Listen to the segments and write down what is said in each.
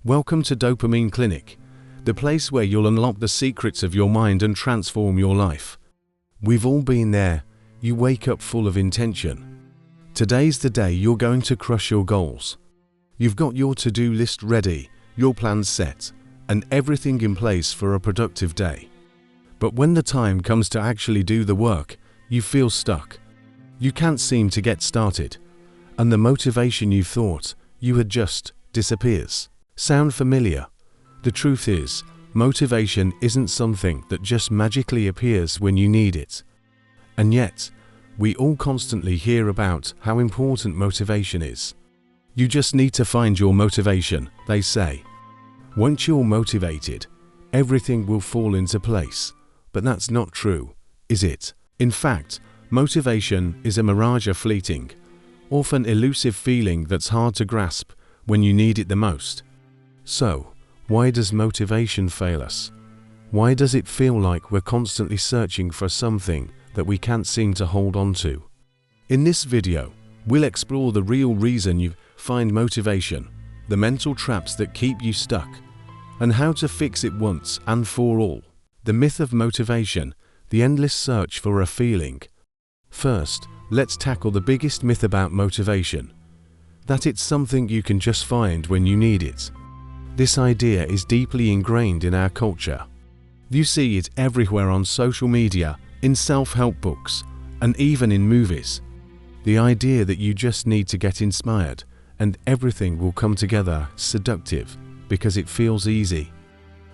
Welcome to Dopamine Clinic, the place where you'll unlock the secrets of your mind and transform your life. We've all been there. You wake up full of intention. Today's the day you're going to crush your goals. You've got your to-do list ready, your plans set, and everything in place for a productive day. But when the time comes to actually do the work, you feel stuck. You can't seem to get started, and the motivation you thought you had just disappears. Sound familiar? The truth is, motivation isn't something that just magically appears when you need it. And yet, we all constantly hear about how important motivation is. You just need to find your motivation, they say. Once you're motivated, everything will fall into place. But that's not true, is it? In fact, motivation is a mirage, a fleeting, often elusive feeling that's hard to grasp when you need it the most. So, why does motivation fail us? Why does it feel like we're constantly searching for something that we can't seem to hold on to? In this video, we'll explore the real reason you find motivation, the mental traps that keep you stuck, and how to fix it once and for all. The myth of motivation, the endless search for a feeling. First, let's tackle the biggest myth about motivation, that it's something you can just find when you need it. This idea is deeply ingrained in our culture. You see it everywhere on social media, in self-help books, and even in movies. The idea that you just need to get inspired and everything will come together is seductive because it feels easy.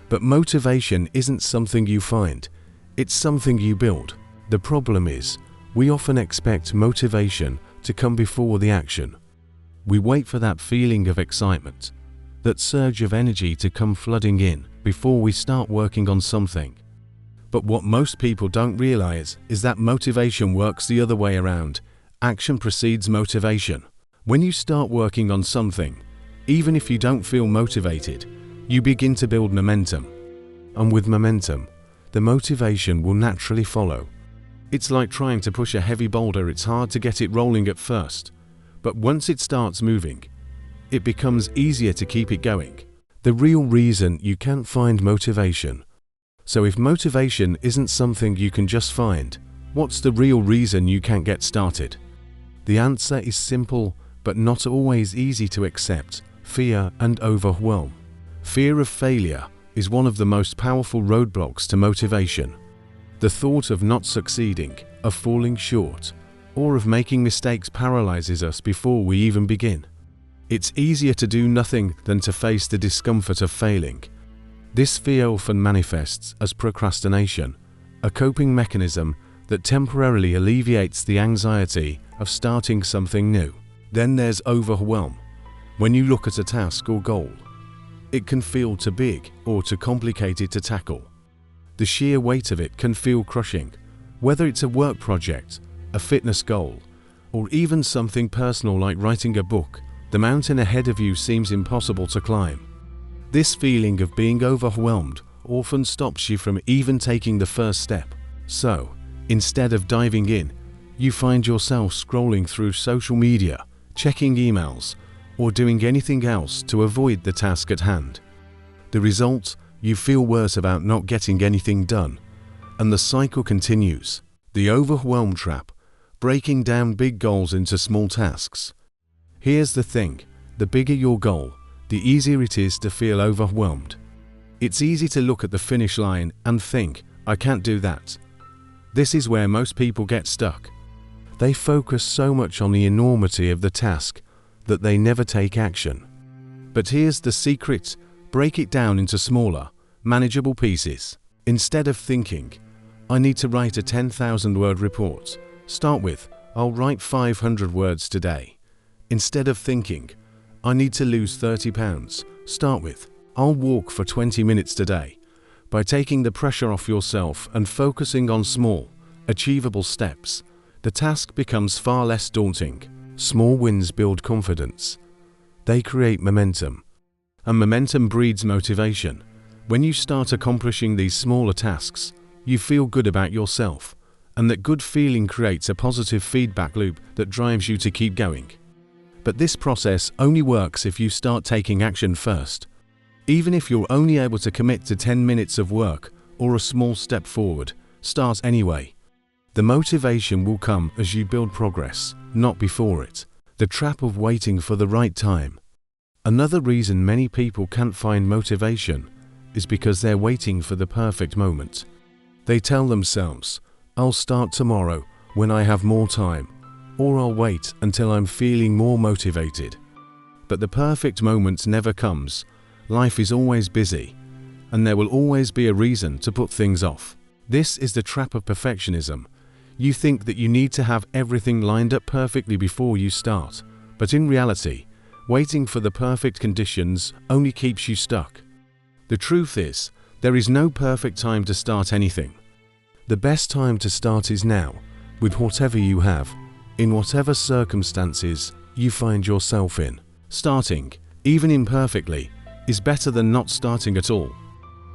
But motivation isn't something you find, it's something you build. The problem is, we often expect motivation to come before the action. We wait for that feeling of excitement, that surge of energy to come flooding in before we start working on something. But what most people don't realize is that motivation works the other way around. Action precedes motivation. When you start working on something, even if you don't feel motivated, you begin to build momentum. And with momentum, the motivation will naturally follow. It's like trying to push a heavy boulder. It's hard to get it rolling at first, but once it starts moving, it becomes easier to keep it going. The real reason you can't find motivation. So if motivation isn't something you can just find, what's the real reason you can't get started? The answer is simple, but not always easy to accept: fear and overwhelm. Fear of failure is one of the most powerful roadblocks to motivation. The thought of not succeeding, of falling short, or of making mistakes paralyzes us before we even begin. It's easier to do nothing than to face the discomfort of failing. This fear often manifests as procrastination, a coping mechanism that temporarily alleviates the anxiety of starting something new. Then there's overwhelm. When you look at a task or goal, it can feel too big or too complicated to tackle. The sheer weight of it can feel crushing, whether it's a work project, a fitness goal, or even something personal like writing a book. The mountain ahead of you seems impossible to climb. This feeling of being overwhelmed often stops you from even taking the first step. So, instead of diving in, you find yourself scrolling through social media, checking emails, or doing anything else to avoid the task at hand. The result? You feel worse about not getting anything done, and the cycle continues. The overwhelm trap, breaking down big goals into small tasks. Here's the thing, the bigger your goal, the easier it is to feel overwhelmed. It's easy to look at the finish line and think, I can't do that. This is where most people get stuck. They focus so much on the enormity of the task that they never take action. But here's the secret: break it down into smaller, manageable pieces. Instead of thinking, I need to write a 10,000-word report, start with, I'll write 500 words today. Instead of thinking, I need to lose 30 pounds, start with, I'll walk for 20 minutes today. By taking the pressure off yourself and focusing on small, achievable steps, the task becomes far less daunting. Small wins build confidence. They create momentum. And momentum breeds motivation. When you start accomplishing these smaller tasks, you feel good about yourself, and that good feeling creates a positive feedback loop that drives you to keep going. But this process only works if you start taking action first. Even if you're only able to commit to 10 minutes of work or a small step forward, start anyway. The motivation will come as you build progress, not before it. The trap of waiting for the right time. Another reason many people can't find motivation is because they're waiting for the perfect moment. They tell themselves, "I'll start tomorrow when I have more time," or "I'll wait until I'm feeling more motivated." But the perfect moment never comes. Life is always busy, and there will always be a reason to put things off. This is the trap of perfectionism. You think that you need to have everything lined up perfectly before you start, but in reality, waiting for the perfect conditions only keeps you stuck. The truth is, there is no perfect time to start anything. The best time to start is now, with whatever you have, in whatever circumstances you find yourself in. Starting, even imperfectly, is better than not starting at all.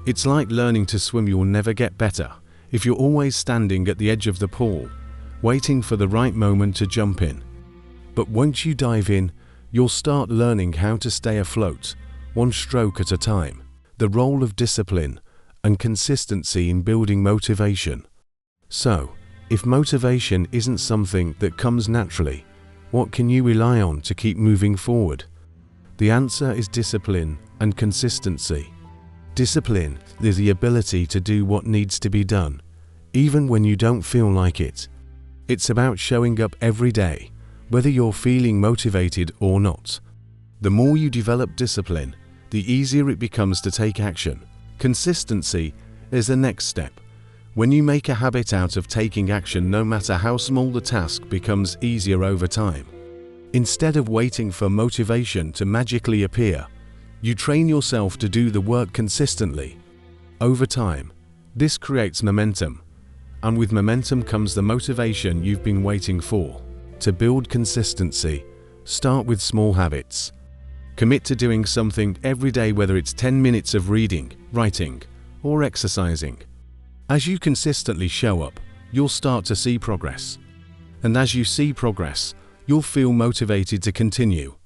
It's like learning to swim. You'll never get better if you're always standing at the edge of the pool, waiting for the right moment to jump in. But once you dive in, you'll start learning how to stay afloat, one stroke at a time. The role of discipline and consistency in building motivation. So, if motivation isn't something that comes naturally, what can you rely on to keep moving forward? The answer is discipline and consistency. Discipline is the ability to do what needs to be done, even when you don't feel like it. It's about showing up every day, whether you're feeling motivated or not. The more you develop discipline, the easier it becomes to take action. Consistency is the next step. When you make a habit out of taking action, no matter how small the task, becomes easier over time. Instead of waiting for motivation to magically appear, you train yourself to do the work consistently. Over time, this creates momentum, and with momentum comes the motivation you've been waiting for. To build consistency, start with small habits. Commit to doing something every day, whether it's 10 minutes of reading, writing, or exercising. As you consistently show up, you'll start to see progress. And as you see progress, you'll feel motivated to continue.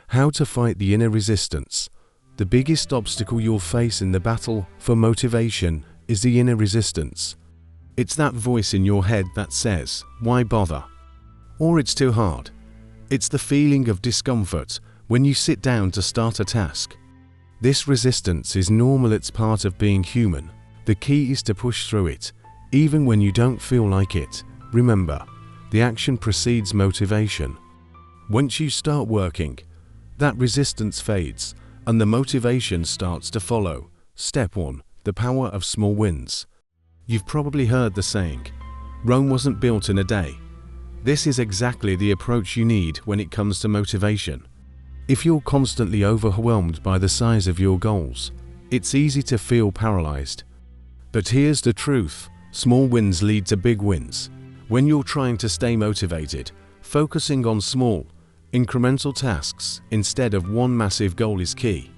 How to fight the inner resistance. The biggest obstacle you'll face in the battle for motivation is the inner resistance. It's that voice in your head that says, "Why bother?" Or "It's too hard." It's the feeling of discomfort when you sit down to start a task. This resistance is normal. It's part of being human. The key is to push through it, even when you don't feel like it. Remember, the action precedes motivation. Once you start working, that resistance fades, and the motivation starts to follow. Step 1. The power of small wins. You've probably heard the saying, "Rome wasn't built in a day." This is exactly the approach you need when it comes to motivation. If you're constantly overwhelmed by the size of your goals, it's easy to feel paralyzed. But here's the truth, small wins lead to big wins. When you're trying to stay motivated, focusing on small, incremental tasks instead of one massive goal is key.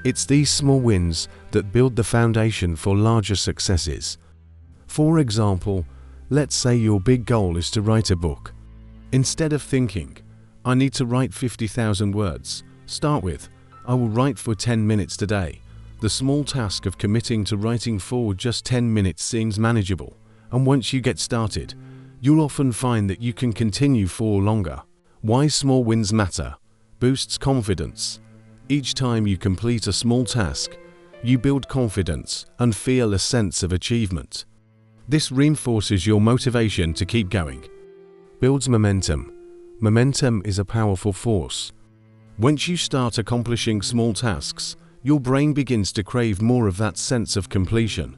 It's these small wins that build the foundation for larger successes. For example, let's say your big goal is to write a book. Instead of thinking, "I need to write 50,000 words," start with, "I will write for 10 minutes today." The small task of committing to writing for just 10 minutes seems manageable, and once you get started, you'll often find that you can continue for longer. Why small wins matter. Boosts confidence. Each time you complete a small task, you build confidence and feel a sense of achievement. This reinforces your motivation to keep going. Builds momentum. Momentum is a powerful force. Once you start accomplishing small tasks, your brain begins to crave more of that sense of completion.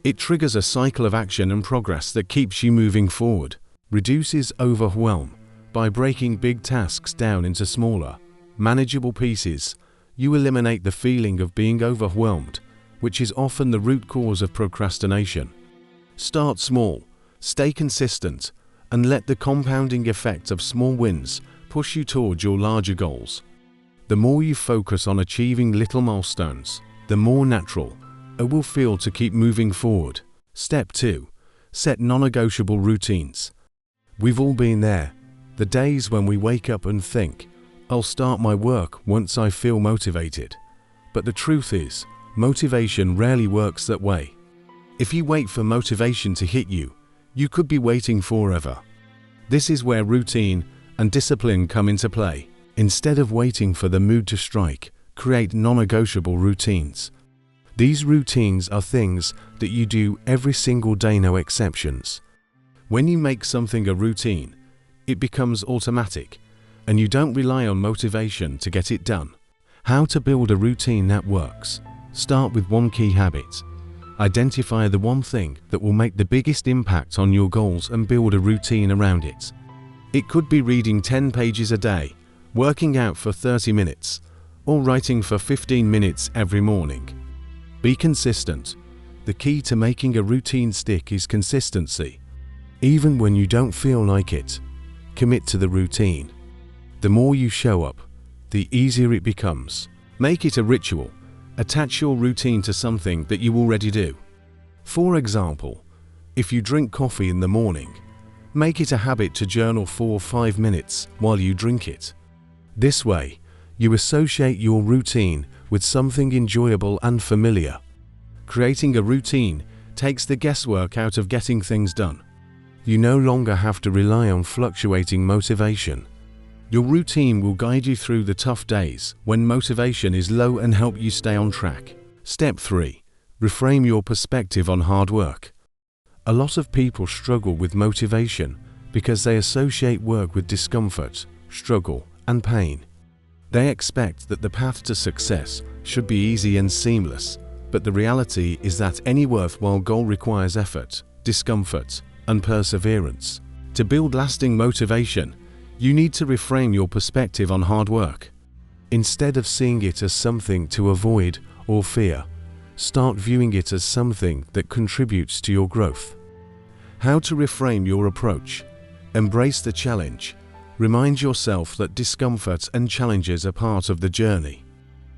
It triggers a cycle of action and progress that keeps you moving forward. Reduces overwhelm. By breaking big tasks down into smaller, manageable pieces, you eliminate the feeling of being overwhelmed, which is often the root cause of procrastination. Start small, stay consistent, and let the compounding effect of small wins push you towards your larger goals. The more you focus on achieving little milestones, the more natural it will feel to keep moving forward. Step 2. Set non-negotiable routines. We've all been there. The days when we wake up and think, "I'll start my work once I feel motivated." But the truth is, motivation rarely works that way. If you wait for motivation to hit you, you could be waiting forever. This is where routine and discipline come into play. Instead of waiting for the mood to strike, create non-negotiable routines. These routines are things that you do every single day, no exceptions. When you make something a routine, it becomes automatic, and you don't rely on motivation to get it done. How to build a routine that works? Start with one key habit. Identify the one thing that will make the biggest impact on your goals and build a routine around it. It could be reading 10 pages a day, working out for 30 minutes, or writing for 15 minutes every morning. Be consistent. The key to making a routine stick is consistency. Even when you don't feel like it, commit to the routine. The more you show up, the easier it becomes. Make it a ritual. Attach your routine to something that you already do. For example, if you drink coffee in the morning, make it a habit to journal for 5 minutes while you drink it. This way, you associate your routine with something enjoyable and familiar. Creating a routine takes the guesswork out of getting things done. You no longer have to rely on fluctuating motivation. Your routine will guide you through the tough days when motivation is low and help you stay on track. Step 3. Reframe your perspective on hard work. A lot of people struggle with motivation because they associate work with discomfort, struggle, and pain. They expect that the path to success should be easy and seamless, but the reality is that any worthwhile goal requires effort, discomfort, and perseverance. To build lasting motivation, you need to reframe your perspective on hard work. Instead of seeing it as something to avoid or fear, start viewing it as something that contributes to your growth. How to reframe your approach? Embrace the challenge. Remind yourself that discomfort and challenges are part of the journey.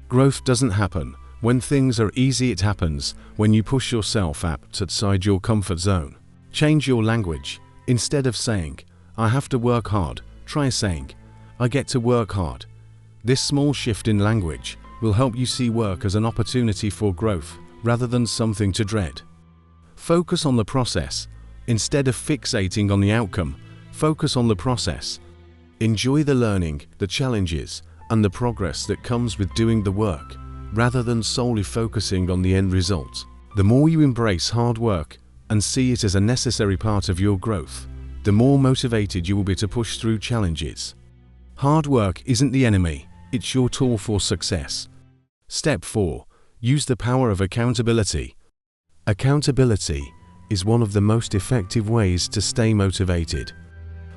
Growth doesn't happen when things are easy, it happens when you push yourself outside your comfort zone. Change your language. Instead of saying, "I have to work hard," try saying, "I get to work hard." This small shift in language will help you see work as an opportunity for growth rather than something to dread. Focus on the process. Instead of fixating on the outcome, focus on the process. Enjoy the learning, the challenges, and the progress that comes with doing the work, rather than solely focusing on the end result. The more you embrace hard work and see it as a necessary part of your growth, the more motivated you will be to push through challenges. Hard work isn't the enemy, it's your tool for success. Step 4. Use the power of accountability. Accountability is one of the most effective ways to stay motivated.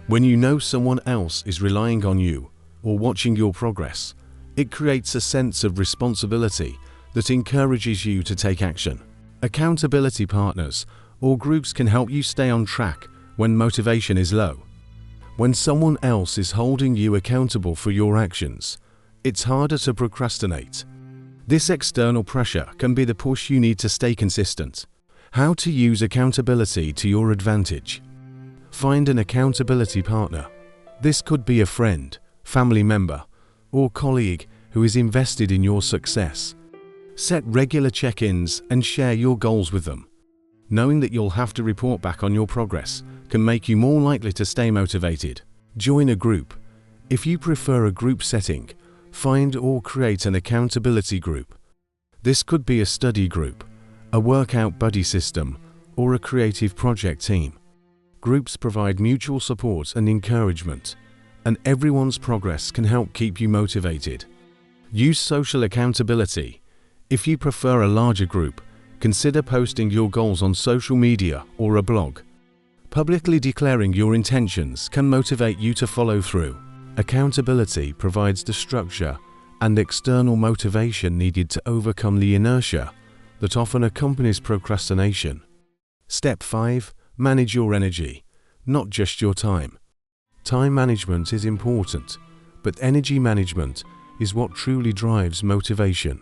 When you know someone else is relying on you or watching your progress, it creates a sense of responsibility that encourages you to take action. Accountability partners or groups can help you stay on track when motivation is low. When someone else is holding you accountable for your actions, it's harder to procrastinate. This external pressure can be the push you need to stay consistent. How to use accountability to your advantage. Find an accountability partner. This could be a friend, family member, or colleague who is invested in your success. Set regular check-ins and share your goals with them. Knowing that you'll have to report back on your progress can make you more likely to stay motivated. Join a group. If you prefer a group setting, find or create an accountability group. This could be a study group, a workout buddy system, or a creative project team. Groups provide mutual support and encouragement, and everyone's progress can help keep you motivated. Use social accountability. If you prefer a larger group, consider posting your goals on social media or a blog. Publicly declaring your intentions can motivate you to follow through. Accountability provides the structure and external motivation needed to overcome the inertia that often accompanies procrastination. Step 5. Manage your energy, not just your time. Time management is important, but energy management is what truly drives motivation.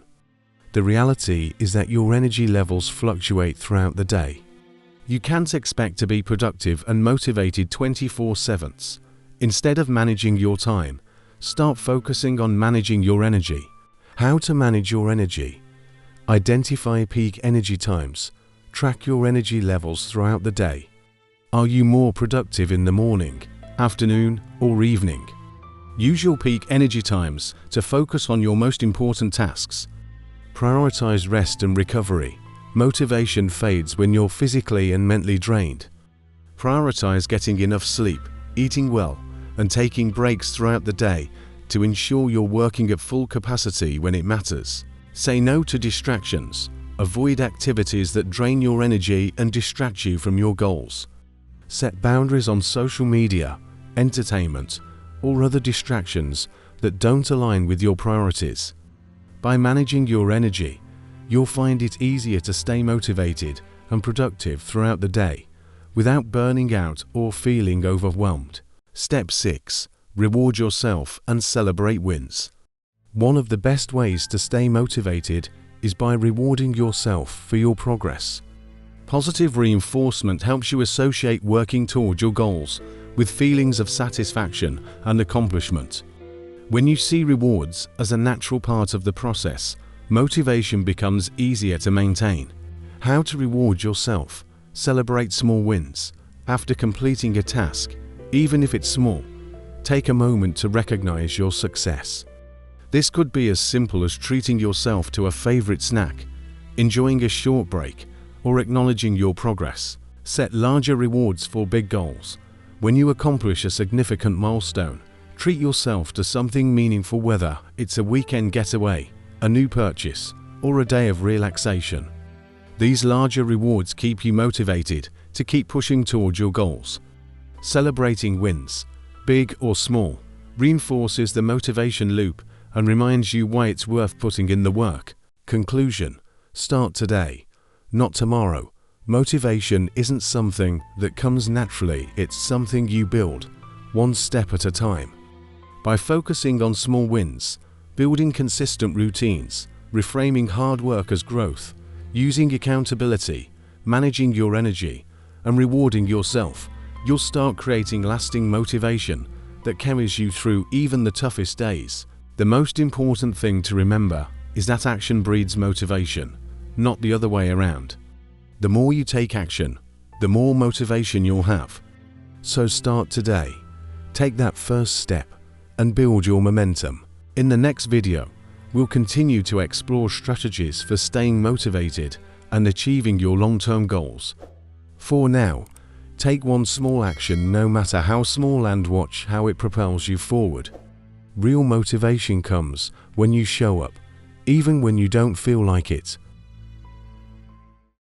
The reality is that your energy levels fluctuate throughout the day. You can't expect to be productive and motivated 24/7. Instead of managing your time, start focusing on managing your energy. How to manage your energy. Identify peak energy times. Track your energy levels throughout the day. Are you more productive in the morning, afternoon, or evening? Use your peak energy times to focus on your most important tasks. Prioritize rest and recovery. Motivation fades when you're physically and mentally drained. Prioritize getting enough sleep, eating well, and taking breaks throughout the day to ensure you're working at full capacity when it matters. Say no to distractions. Avoid activities that drain your energy and distract you from your goals. Set boundaries on social media, entertainment, or other distractions that don't align with your priorities. By managing your energy, you'll find it easier to stay motivated and productive throughout the day without burning out or feeling overwhelmed. Step 6. Reward yourself and celebrate wins. One of the best ways to stay motivated is by rewarding yourself for your progress. Positive reinforcement helps you associate working toward your goals with feelings of satisfaction and accomplishment. When you see rewards as a natural part of the process, motivation becomes easier to maintain. How to reward yourself. Celebrate small wins. After completing a task, even if it's small, take a moment to recognize your success. This could be as simple as treating yourself to a favorite snack, enjoying a short break, or acknowledging your progress. Set larger rewards for big goals. When you accomplish a significant milestone, treat yourself to something meaningful, whether it's a weekend getaway, a new purchase, or a day of relaxation. These larger rewards keep you motivated to keep pushing toward your goals. Celebrating wins, big or small, reinforces the motivation loop and reminds you why it's worth putting in the work. Conclusion. Start today, not tomorrow. Motivation isn't something that comes naturally, it's something you build, one step at a time. By focusing on small wins, building consistent routines, reframing hard work as growth, using accountability, managing your energy, and rewarding yourself, you'll start creating lasting motivation that carries you through even the toughest days. The most important thing to remember is that action breeds motivation, not the other way around. The more you take action, the more motivation you'll have. So start today. Take that first step and build your momentum. In the next video, we'll continue to explore strategies for staying motivated and achieving your long-term goals. For now, take one small action, no matter how small, and watch how it propels you forward. Real motivation comes when you show up, even when you don't feel like it.